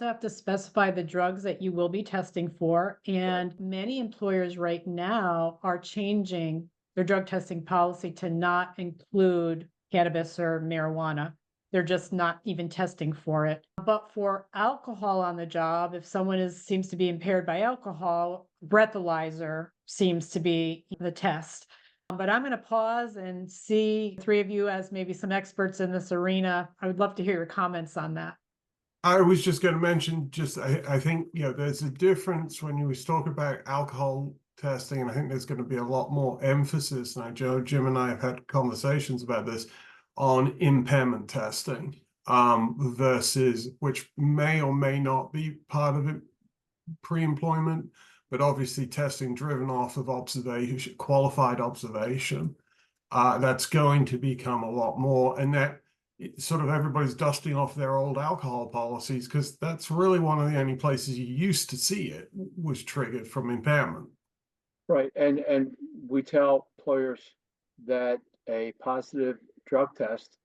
also have to specify the drugs that you will be testing for. And many employers right now are changing their drug testing policy to not include cannabis or marijuana. They're just not even testing for it. But for alcohol on the job, if someone seems to be impaired by alcohol, breathalyzer seems to be the test. But I'm going to pause and see three of you as maybe some experts in this arena. I would love to hear your comments on that. I was just going to mention, I think, there's a difference when you talk about alcohol testing, and I think there's going to be a lot more emphasis. And I know Jim and I have had conversations about this on impairment testing, versus, which may or may not be part of it, pre-employment, but obviously testing driven off of observation, qualified observation. That's going to become a lot more, and that sort of everybody's dusting off their old alcohol policies, because that's really one of the only places you used to see it was triggered from impairment. Right, and we tell employers that a positive drug test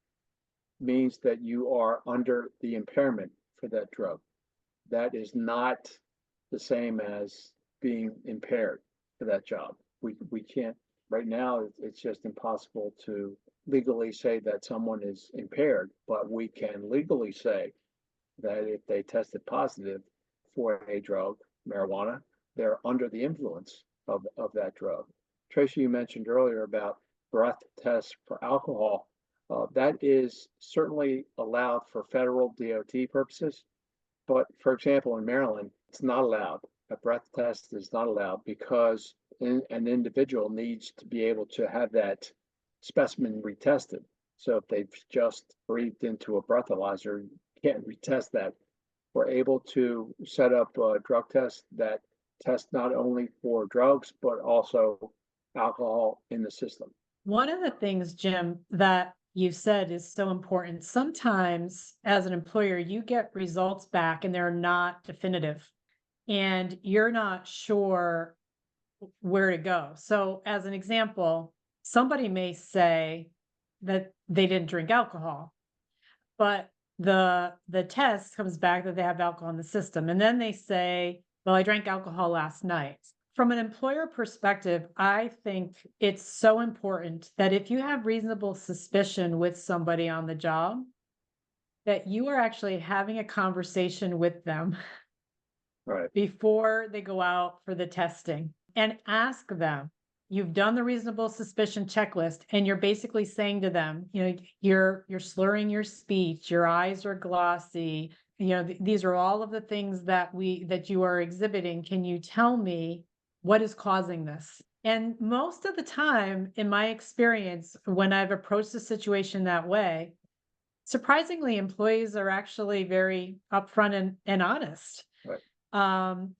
means that you are under the impairment for that drug. That is not the same as being impaired for that job. We can't, right now, it's just impossible to legally say that someone is impaired, but we can legally say that if they tested positive for a drug, marijuana, they're under the influence of that drug. Tracy, you mentioned earlier about breath tests for alcohol. That is certainly allowed for federal DOT purposes, but for example, in Maryland, it's not allowed. A breath test is not allowed because an individual needs to be able to have that specimen retested. So if they've just breathed into a breathalyzer, you can't retest that. We're able to set up a drug test that tests not only for drugs, but also alcohol in the system. One of the things, Jim, that you said is so important. Sometimes as an employer, you get results back and they're not definitive and you're not sure where to go. So as an example, somebody may say that they didn't drink alcohol, but the test comes back that they have alcohol in the system. And then they say, well, I drank alcohol last night. From an employer perspective, I think it's so important that if you have reasonable suspicion with somebody on the job, that you are actually having a conversation with them Right. before they go out for the testing and ask them. You've done the reasonable suspicion checklist and you're basically saying to them, you're slurring your speech, your eyes are glossy, these are all of the things that you are exhibiting. Can you tell me what is causing this? And most of the time, in my experience, when I've approached the situation that way, surprisingly, employees are actually very upfront and honest. Right.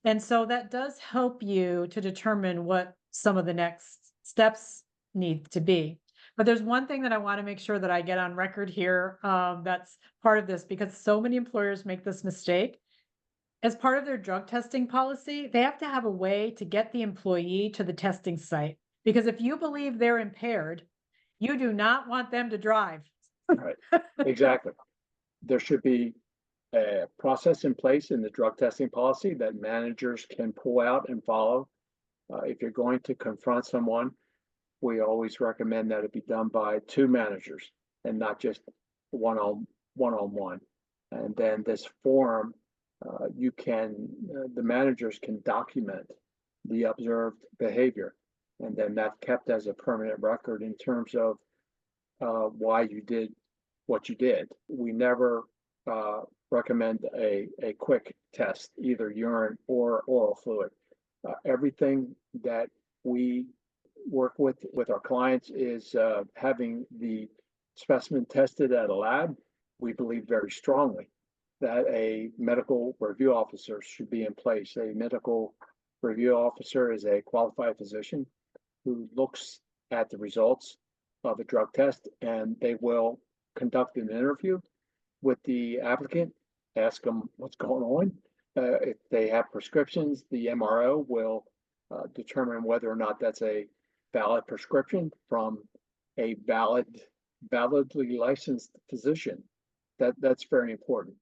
And so that does help you to determine what some of the next steps need to be. But there's one thing that I want to make sure that I get on record here. That's part of this, because so many employers make this mistake. As part of their drug testing policy, they have to have a way to get the employee to the testing site. Because if you believe they're impaired, you do not want them to drive. Right. Exactly. There should be a process in place in the drug testing policy that managers can pull out and follow. If you're going to confront someone, we always recommend that it be done by two managers and not just one-on-one. And then this form, the managers can document the observed behavior, and then that's kept as a permanent record in terms of why you did what you did. We never recommend a quick test, either urine or oral fluid. Everything that we work with our clients is having the specimen tested at a lab. We believe very strongly that a medical review officer should be in place. A medical review officer is a qualified physician who looks at the results of a drug test, and they will conduct an interview with the applicant, ask them what's going on. If they have prescriptions, the MRO will determine whether or not that's a valid prescription from a validly licensed physician. That's very important.